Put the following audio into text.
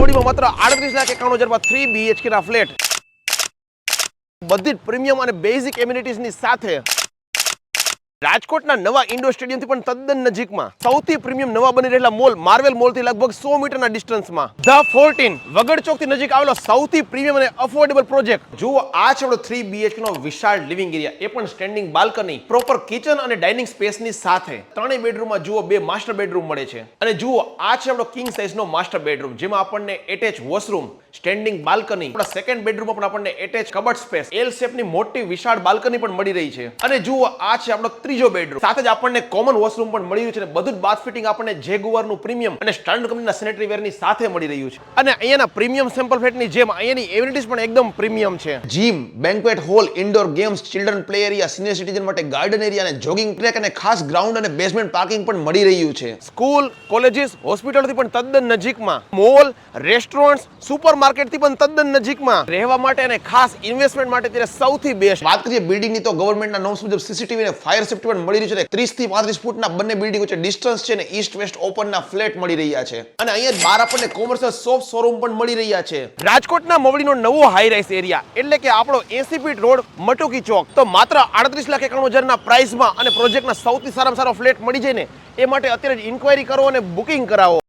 મોવડીમાં માત્ર 38,91,000 3 BHK ના flat, બધી જ પ્રીમિયમ અને બેઝિક એમ્યુનિટીઝની સાથે રાજકોટના નવા ઇન્ડોર સ્ટેડિયમથી પણ તદ્દન નજીકમાં સૌથી પ્રીમિયમ નવા બની રહેલા મોલ માર્વેલ મોલથી લગભગ 100 મીટરના ડિસ્ટન્સમાં ધ 14 વગડ ચોકથી નજીક આવેલો સૌથી પ્રીમિયમ અને અફોર્ડેબલ પ્રોજેક્ટ. જુઓ, આ છે આપણો 3 BHK નો વિશાળ લિવિંગ એરિયા, એ પણ સ્ટેન્ડિંગ બાલ્કની, પ્રોપર કિચન અને ડાઇનિંગ સ્પેસની સાથે ત્રણેય બેડરૂમમાં જુઓ 2 માસ્ટર બેડરૂમ મળે છે. અને જુઓ, આ છે આપણો કિંગ સાઇઝનો માસ્ટર બેડરૂમ, જેમાં આપણને એટેચ વોશરૂમ, સ્ટેન્ડિંગ બાલ્કની, આપણા સેકન્ડ બેડરૂમમાં પણ આપણને એટેચ કબર્ડ સ્પેસ, એલ શેપની મોટી વિશાળ બાલ્કની પણ મળી રહી છે. અને જુઓ, આ છે આપણો ત્રીજો બેડરૂમ, સાથે જ આપણને કોમન વોશરૂમ પણ મળી રહ્યું છે. બધું જ બાથ ફિટિંગ આપણને જેગુઆરનું પ્રીમિયમ અને સ્ટાન્ડર્ડ કંપનીના સેનેટરી વેરની સાથે મળી રહ્યું છે. અને અહીંયાના પ્રીમિયમ સેમ્પલ ફ્લેટની જેમ અહીંયાની એમ્યુનિટીઝ પણ એકદમ પ્રીમિયમ છે. Gym, banquet hall, indoor games, children play area, senior citizen માટે ગાર્ડન એરિયા અને જોગિંગ ટ્રેક અને ખાસ ગ્રાઉન્ડ અને બેઝમેન્ટ પાર્કિંગ પણ મળી રહ્યું છે. સ્કૂલ, કોલેજીસ, હોસ્પિટલથી પણ તદ્દન નજીકમાં, મોલ, રેસ્ટોરન્ટ્સ, સુપરમાર્કેટથી પણ તદ્દન નજીકમાં, રહેવા માટે અને ખાસ ઇન્વેસ્ટમેન્ટ માટે ત્યારે સૌથી બેસ્ટ. વાત કરીએ બિલ્ડિંગની તો ગવર્નમેન્ટના નોર્મ્સ મુજબ સીસીટીવી અને ફાયર સેફ્ટી પણ મળી રહ્યું છે. 30 થી 35 ફૂટના બંને બિલ્ડિંગ વચ્ચે ડિસ્ટન્સ છે ને ઈસ્ટ વેસ્ટ ઓપનના ફ્લેટ મળી રહ્યા છે. અને અહીંયા જ બહાર આપણને કોમર્શિયલ શોપ શોરૂમ પણ મળી રહ્યા છે. રાજકોટના મોવડીનો નવો હાઈ રાઇઝ એરિયા એટલે કે આપણો 80 ફીટ રોડ મટુકી ચોક તો માત્ર 38,91,000 ના પ્રાઇસમાં અને પ્રોજેક્ટના સૌથી સારામાં સારો ફ્લેટ મળી જાય ને એ માટે અત્યારે જ ઇન્ક્વાયરી કરો અને બુકિંગ કરાવો.